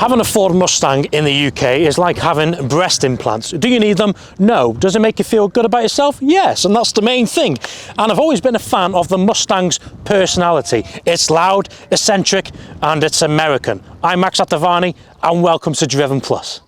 Having a Ford Mustang in the UK is like having breast implants. Do you need them? No. Does it make you feel good about yourself? Yes, and that's the main thing. And I've always been a fan of the Mustang's personality. It's loud, eccentric, and it's American. I'm Max Attavani, and welcome to Driven Plus.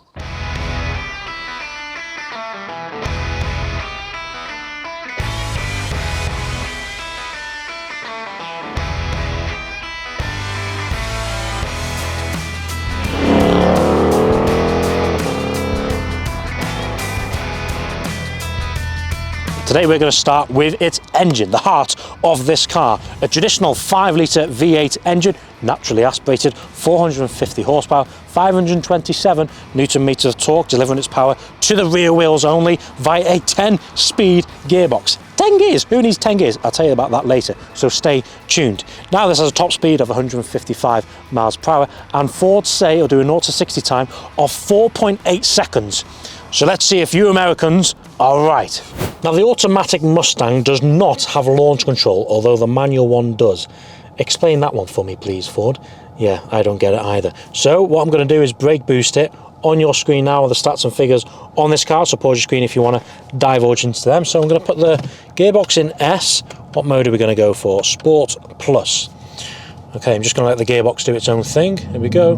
Today we're going to start with its engine, the heart of this car. A traditional 5-litre V8 engine, naturally aspirated, 450 horsepower, 527 newton meters of torque, delivering its power to the rear wheels only via a 10-speed gearbox. 10 gears, who needs 10 gears? I'll tell you about that later, so stay tuned. Now this has a top speed of 155 miles per hour, and Ford say it'll do a 0 to 60 time of 4.8 seconds. So let's see if you Americans are right. Now the automatic Mustang does not have launch control, although the manual one does. Explain that one for me please, Ford. Yeah, I don't get it either. So what I'm going to do is brake boost it on your screen now with the stats and figures on this car, so pause your screen if you want to divulge into them. So I'm going to put the gearbox in S. What mode are we going to go for? Sport Plus. Okay, I'm just going to let the gearbox do its own thing. Here we go.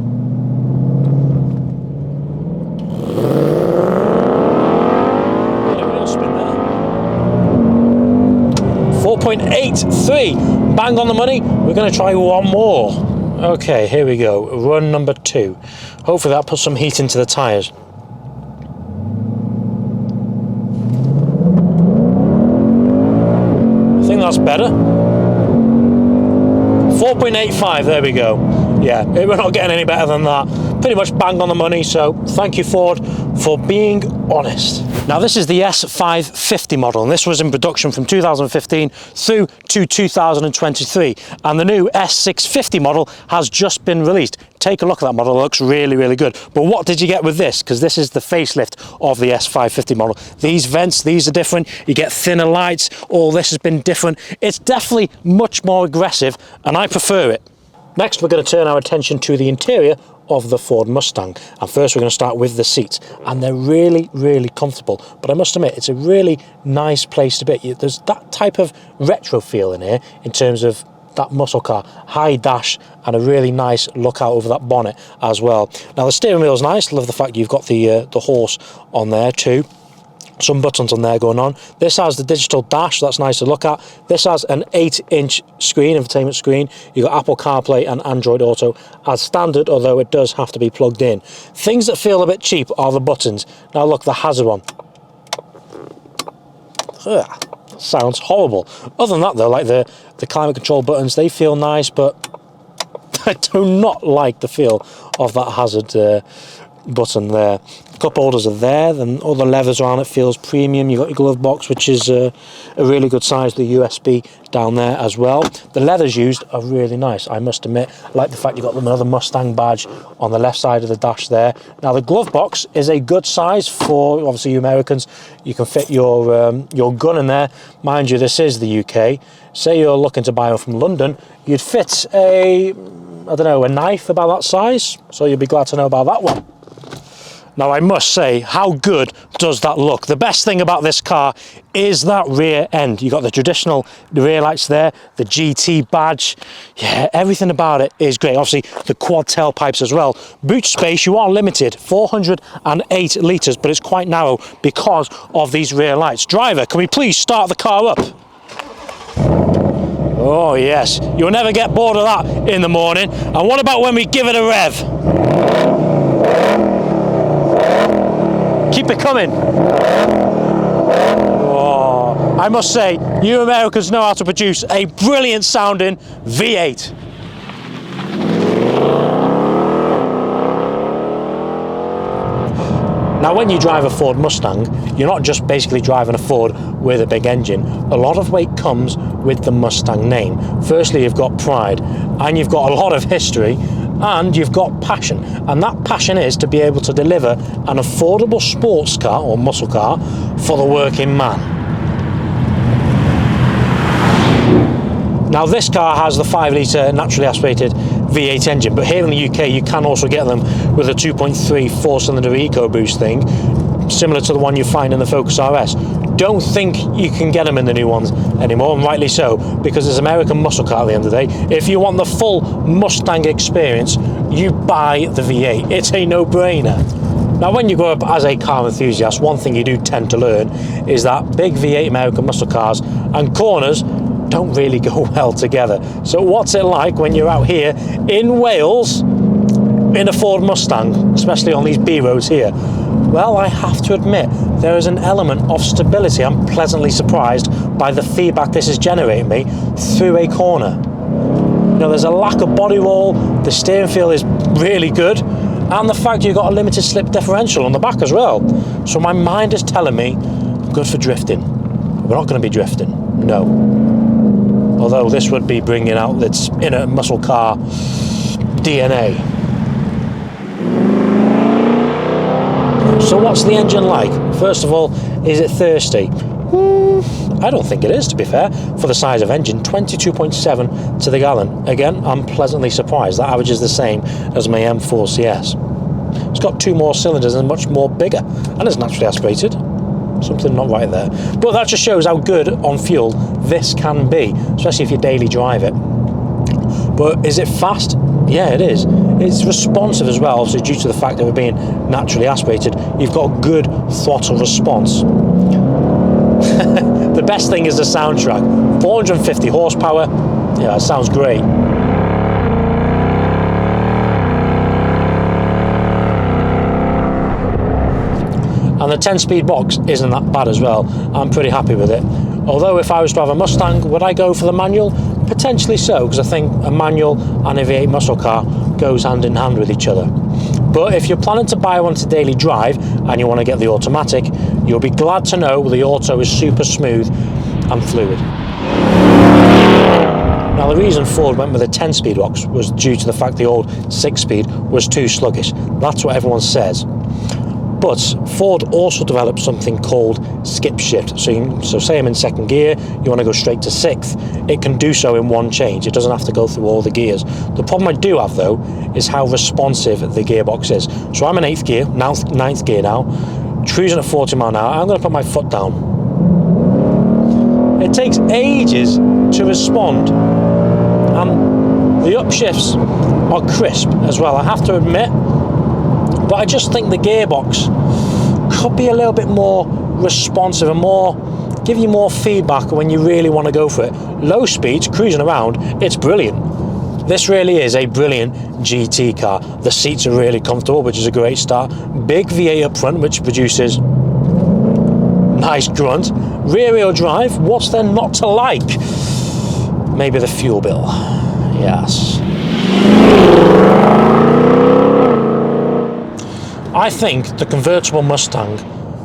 4.83, bang on the money. We're going to try one more. Okay, here we go, run number 2. Hopefully that puts some heat into the tyres. I think that's better. 4.85, there we go. Yeah, we're not getting any better than that. Pretty much bang on the money, so thank you Ford for being honest. Now this is the S550 model, and this was in production from 2015 through to 2023, and the new S650 model has just been released. Take a look at that model, it looks really, really good. But what did you get with this? Because this is the facelift of the S550 model. These vents, these are different, you get thinner lights, all this has been different. It's definitely much more aggressive, and I prefer it. Next, we're going to turn our attention to the interior of the Ford Mustang, and first we're going to start with the seats, and they're really, really comfortable. But I must admit, it's a really nice place to be. There's that type of retro feel in here in terms of that muscle car, high dash, and a really nice look out over that bonnet as well. Now the steering wheel is nice. Love the fact you've got the horse on there too. Some buttons on there going on. This has the digital dash, that's nice to look at. This has an 8-inch screen, infotainment screen. You've got Apple CarPlay and Android Auto as standard, although it does have to be plugged in. Things that feel a bit cheap are the buttons. Now look, the hazard one. Ugh, sounds horrible. Other than that though, like the climate control buttons, they feel nice, but I do not like the feel of that hazard button there. Cup holders are there, then all the leathers around it feels premium. You've got your glove box, which is a really good size, the USB down there as well. The leathers used are really nice, I must admit. I like the fact you've got another Mustang badge on the left side of the dash there. Now the glove box is a good size for, obviously, you Americans. You can fit your gun in there. Mind you, this is the UK. Say you're looking to buy one from London, you'd fit a knife about that size, so you'll be glad to know about that one. Now I must say, how good does that look? The best thing about this car is that rear end. You've got the traditional rear lights there, the GT badge. Yeah, everything about it is great. Obviously the quad tailpipes as well. Boot space, you are limited, 408 litres, but it's quite narrow because of these rear lights. Driver, can we please start the car up? Oh yes, you'll never get bored of that in the morning. And what about when we give it a rev? Keep it coming. Oh, I must say, you Americans know how to produce a brilliant sounding V8. Now when you drive a Ford Mustang, you're not just basically driving a Ford with a big engine. A lot of weight comes with the Mustang name. Firstly, you've got pride, and you've got a lot of history, and you've got passion. And that passion is to be able to deliver an affordable sports car or muscle car for the working man. Now this car has the 5-litre naturally aspirated V8 engine, but here in the UK you can also get them with a 2.3 4-cylinder EcoBoost thing, similar to the one you find in the Focus RS. Don't think you can get them in the new ones anymore, and rightly so, because it's American muscle car at the end of the day. If you want the full Mustang experience, you buy the V8. It's a no-brainer. Now, when you grow up as a car enthusiast, one thing you do tend to learn is that big V8 American muscle cars and corners don't really go well together. So what's it like when you're out here in Wales in a Ford Mustang, especially on these B roads here? Well, I have to admit, there is an element of stability. I'm pleasantly surprised by the feedback this is generating me through a corner. You know, there's a lack of body roll, the steering feel is really good, and the fact you've got a limited slip differential on the back as well. So my mind is telling me, good for drifting. We're not going to be drifting, no. Although this would be bringing out its inner muscle car DNA. So what's the engine like? First of all, is it thirsty? I don't think it is, to be fair, for the size of engine. 22.7 to the gallon. Again, I'm pleasantly surprised. That average is the same as my M4 CS. It's got 2 more cylinders and much more bigger, and it's naturally aspirated. Something not right there. But that just shows how good on fuel this can be, especially if you daily drive it. But is it fast? Yeah, it is. It's responsive as well, obviously due to the fact of it being naturally aspirated. You've got good throttle response. The best thing is the soundtrack. 450 horsepower. Yeah, it sounds great. And the 10-speed box isn't that bad as well. I'm pretty happy with it. Although if I was to have a Mustang, would I go for the manual? Potentially so, because I think a manual and a V8 muscle car goes hand in hand with each other. But if you're planning to buy one to daily drive and you want to get the automatic, you'll be glad to know the auto is super smooth and fluid. Now, the reason Ford went with a 10-speed box was due to the fact the old 6-speed was too sluggish. That's what everyone says. But Ford also developed something called skip shift. So say I'm in 2nd gear, you want to go straight to 6th, it can do so in one change. It doesn't have to go through all the gears. The problem I do have, though, is how responsive the gearbox is. So I'm in 8th gear, 9th gear now, cruising at 40 miles an hour. I'm going to put my foot down. It takes ages to respond. And the upshifts are crisp as well, I have to admit. But I just think the gearbox could be a little bit more responsive and give you more feedback when you really want to go for it. Low speeds, cruising around, it's brilliant. This really is a brilliant GT car. The seats are really comfortable, which is a great start. Big V8 up front, which produces nice grunt. Rear wheel drive, what's there not to like? Maybe the fuel bill, yes. I think the convertible Mustang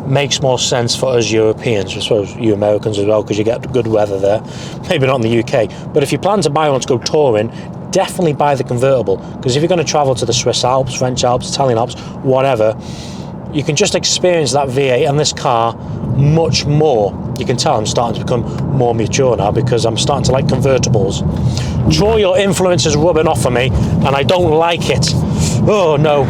makes more sense for us Europeans, I suppose you Americans as well, because you get good weather there. Maybe not in the UK, but if you plan to buy one to go touring, definitely buy the convertible, because if you're going to travel to the Swiss Alps, French Alps, Italian Alps, whatever, you can just experience that V8 and this car much more. You can tell I'm starting to become more mature now because I'm starting to like convertibles. Troy, your influence is rubbing off on me and I don't like it. Oh no.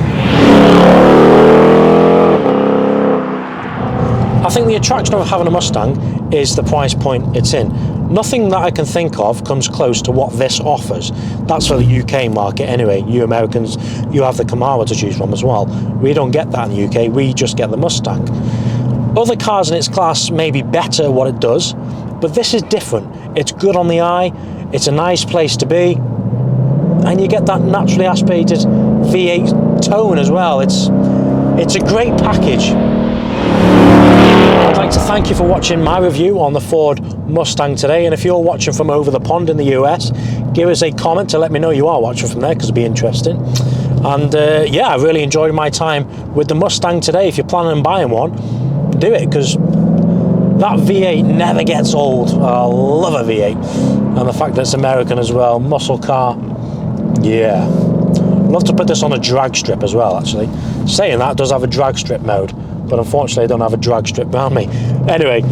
I think the attraction of having a Mustang is the price point it's in. Nothing that I can think of comes close to what this offers. That's for the UK market anyway. You Americans, you have the Camaro to choose from as well. We don't get that in the UK, we just get the Mustang. Other cars in its class may be better at what it does, but this is different. It's good on the eye, it's a nice place to be, and you get that naturally aspirated V8 tone as well. It's a great package. I'd like to thank you for watching my review on the Ford Mustang today, and if you're watching from over the pond in the US, give us a comment to let me know you are watching from there, because it'll be interesting. And yeah, I really enjoyed my time with the Mustang today. If you're planning on buying one, do it, because that V8 never gets old. I love a V8, and the fact that it's American as well, muscle car, yeah. I'd love to put this on a drag strip as well, actually. Saying that, it does have a drag strip mode, but unfortunately I don't have a drag strip around me. Anyway,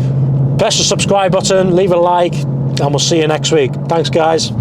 press the subscribe button, leave a like, and we'll see you next week. Thanks guys.